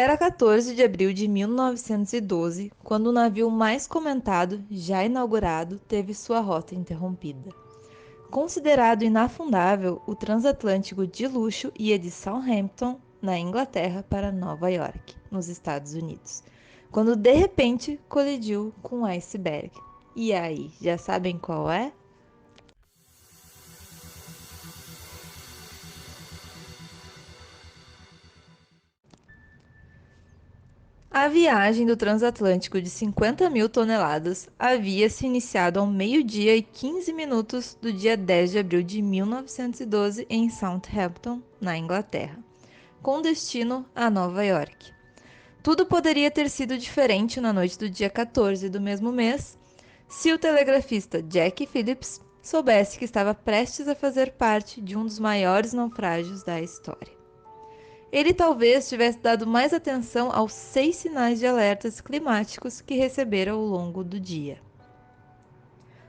Era 14 de abril de 1912, quando o navio mais comentado, já inaugurado, teve sua rota interrompida. Considerado inafundável, o transatlântico de luxo ia de Southampton, na Inglaterra, para Nova York, nos Estados Unidos, quando de repente colidiu com um iceberg. E aí, já sabem qual é? A viagem do transatlântico de 50 mil toneladas havia se iniciado ao meio-dia e 15 minutos do dia 10 de abril de 1912 em Southampton, na Inglaterra, com destino a Nova York. Tudo poderia ter sido diferente na noite do dia 14 do mesmo mês, se o telegrafista Jack Phillips soubesse que estava prestes a fazer parte de um dos maiores naufrágios da história. Ele talvez tivesse dado mais atenção aos 6 sinais de alertas climáticos que recebera ao longo do dia.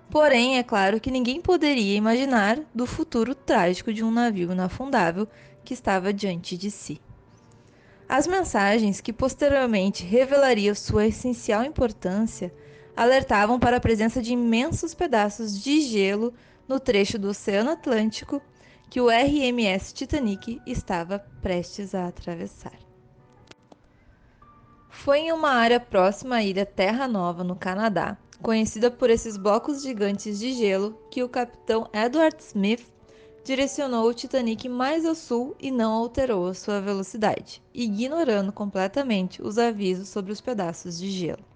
Porém, é claro que ninguém poderia imaginar do futuro trágico de um navio inafundável que estava diante de si. As mensagens, que posteriormente revelariam sua essencial importância, alertavam para a presença de imensos pedaços de gelo no trecho do Oceano Atlântico que o RMS Titanic estava prestes a atravessar. Foi em uma área próxima à ilha Terra Nova, no Canadá, conhecida por esses blocos gigantes de gelo, que o capitão Edward Smith direcionou o Titanic mais ao sul e não alterou a sua velocidade, ignorando completamente os avisos sobre os pedaços de gelo.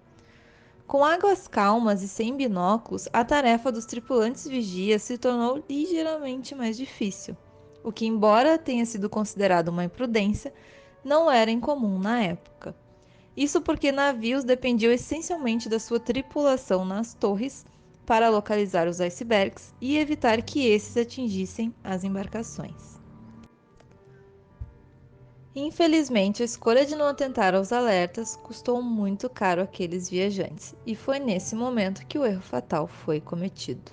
Com águas calmas e sem binóculos, a tarefa dos tripulantes vigias se tornou ligeiramente mais difícil, o que, embora tenha sido considerado uma imprudência, não era incomum na época. Isso porque navios dependiam essencialmente da sua tripulação nas torres para localizar os icebergs e evitar que esses atingissem as embarcações. Infelizmente, a escolha de não atentar aos alertas custou muito caro àqueles viajantes, e foi nesse momento que o erro fatal foi cometido.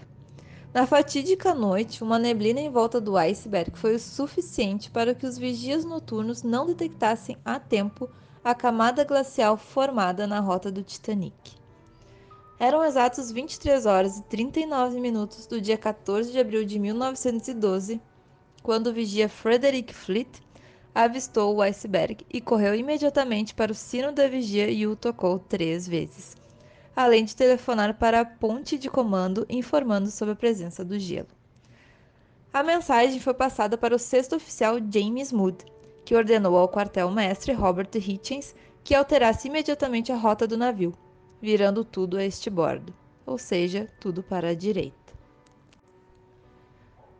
Na fatídica noite, uma neblina em volta do iceberg foi o suficiente para que os vigias noturnos não detectassem a tempo a camada glacial formada na rota do Titanic. Eram exatos 23 horas e 39 minutos do dia 14 de abril de 1912, quando o vigia Frederick Fleet avistou o iceberg e correu imediatamente para o sino da vigia e o tocou 3 vezes, além de telefonar para a ponte de comando informando sobre a presença do gelo. A mensagem foi passada para o sexto oficial James Mood, que ordenou ao quartel-mestre Robert Hitchens que alterasse imediatamente a rota do navio, virando tudo a este bordo, ou seja, tudo para a direita.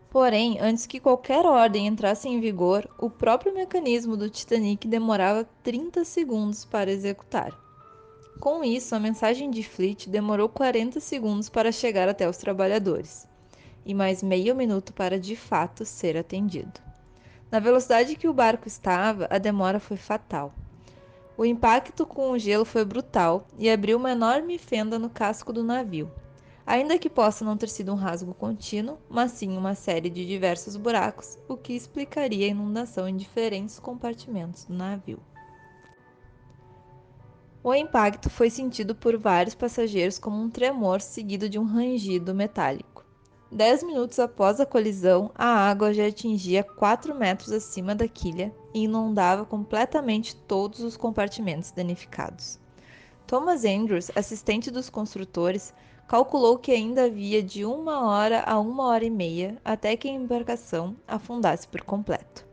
Porém, antes que qualquer ordem entrasse em vigor, o próprio mecanismo do Titanic demorava 30 segundos para executar. Com isso, a mensagem de Fleet demorou 40 segundos para chegar até os trabalhadores, e mais meio minuto para de fato ser atendido. Na velocidade que o barco estava, a demora foi fatal. O impacto com o gelo foi brutal e abriu uma enorme fenda no casco do navio, ainda que possa não ter sido um rasgo contínuo, mas sim uma série de diversos buracos, o que explicaria a inundação em diferentes compartimentos do navio. O impacto foi sentido por vários passageiros como um tremor seguido de um rangido metálico. 10 minutos após a colisão, a água já atingia 4 metros acima da quilha e inundava completamente todos os compartimentos danificados. Thomas Andrews, assistente dos construtores, calculou que ainda havia de 1 hora a 1 hora e meia até que a embarcação afundasse por completo.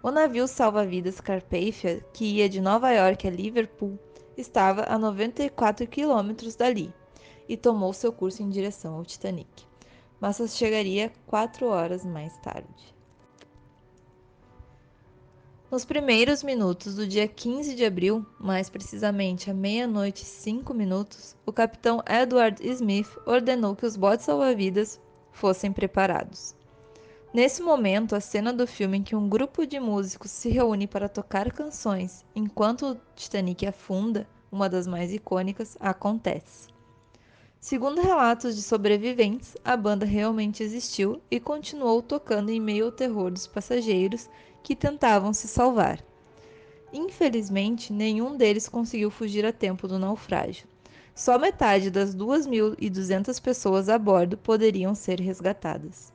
O navio salva-vidas Carpathia, que ia de Nova York a Liverpool, estava a 94 quilômetros dali e tomou seu curso em direção ao Titanic, mas só chegaria 4 horas mais tarde. Nos primeiros minutos do dia 15 de abril, mais precisamente à meia-noite e 5 minutos, o capitão Edward Smith ordenou que os botes salva-vidas fossem preparados. Nesse momento, a cena do filme em que um grupo de músicos se reúne para tocar canções enquanto o Titanic afunda, uma das mais icônicas, acontece. Segundo relatos de sobreviventes, a banda realmente existiu e continuou tocando em meio ao terror dos passageiros que tentavam se salvar. Infelizmente, nenhum deles conseguiu fugir a tempo do naufrágio. Só metade das 2.200 pessoas a bordo poderiam ser resgatadas,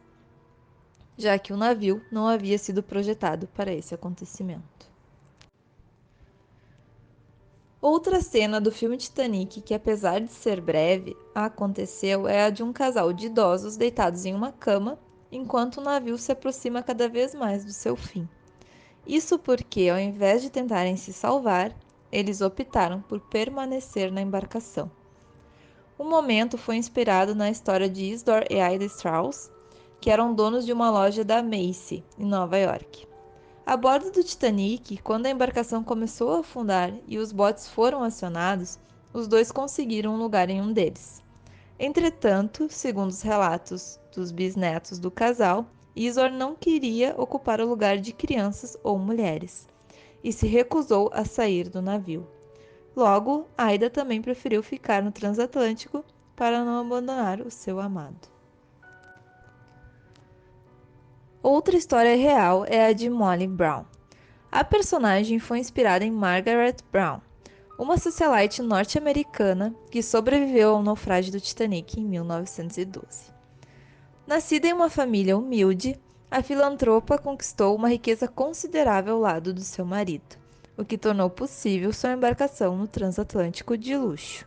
já que o navio não havia sido projetado para esse acontecimento. Outra cena do filme Titanic que, apesar de ser breve, aconteceu é a de um casal de idosos deitados em uma cama enquanto o navio se aproxima cada vez mais do seu fim. Isso porque, ao invés de tentarem se salvar, eles optaram por permanecer na embarcação. O momento foi inspirado na história de Isidore e Aida Strauss, que eram donos de uma loja da Macy, em Nova York. A bordo do Titanic, quando a embarcação começou a afundar e os botes foram acionados, os dois conseguiram um lugar em um deles. Entretanto, segundo os relatos dos bisnetos do casal, Isor não queria ocupar o lugar de crianças ou mulheres e se recusou a sair do navio. Logo, Aida também preferiu ficar no transatlântico para não abandonar o seu amado. Outra história real é a de Molly Brown. A personagem foi inspirada em Margaret Brown, uma socialite norte-americana que sobreviveu ao naufrágio do Titanic em 1912. Nascida em uma família humilde, a filantropa conquistou uma riqueza considerável ao lado do seu marido, o que tornou possível sua embarcação no transatlântico de luxo.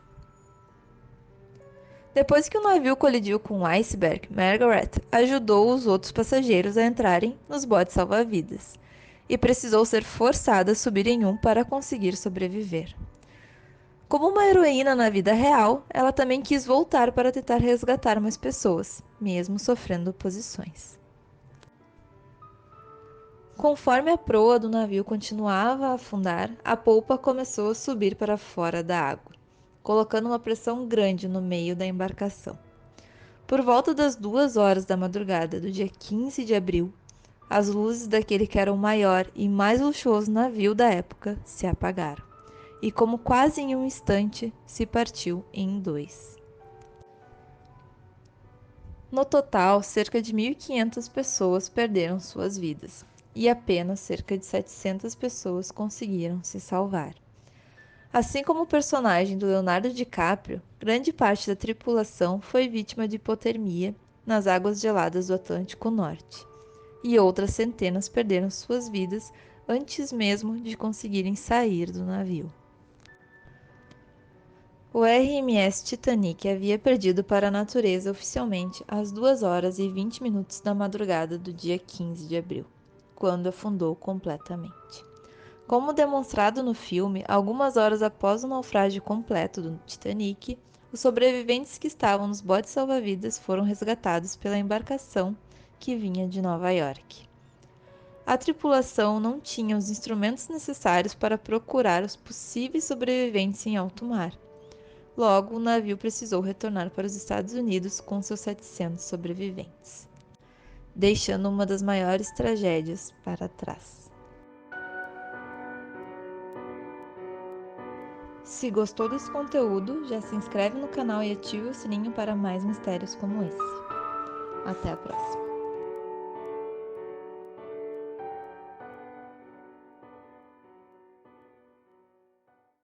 Depois que o navio colidiu com um iceberg, Margaret ajudou os outros passageiros a entrarem nos botes salva-vidas e precisou ser forçada a subir em um para conseguir sobreviver. Como uma heroína na vida real, ela também quis voltar para tentar resgatar mais pessoas, mesmo sofrendo oposições. Conforme a proa do navio continuava a afundar, a polpa começou a subir para fora da água, colocando uma pressão grande no meio da embarcação. Por volta das 2 horas da madrugada do dia 15 de abril, as luzes daquele que era o maior e mais luxuoso navio da época se apagaram, e como quase em um instante, se partiu em dois. No total, cerca de 1.500 pessoas perderam suas vidas, e apenas cerca de 700 pessoas conseguiram se salvar. Assim como o personagem do Leonardo DiCaprio, grande parte da tripulação foi vítima de hipotermia nas águas geladas do Atlântico Norte, e outras centenas perderam suas vidas antes mesmo de conseguirem sair do navio. O RMS Titanic havia perdido para a natureza oficialmente às 2 horas e 20 minutos da madrugada do dia 15 de abril, quando afundou completamente. Como demonstrado no filme, algumas horas após o naufrágio completo do Titanic, os sobreviventes que estavam nos botes salva-vidas foram resgatados pela embarcação que vinha de Nova York. A tripulação não tinha os instrumentos necessários para procurar os possíveis sobreviventes em alto mar. Logo, o navio precisou retornar para os Estados Unidos com seus 700 sobreviventes, deixando uma das maiores tragédias para trás. Se gostou desse conteúdo, já se inscreve no canal e ative o sininho para mais mistérios como esse. Até a próxima!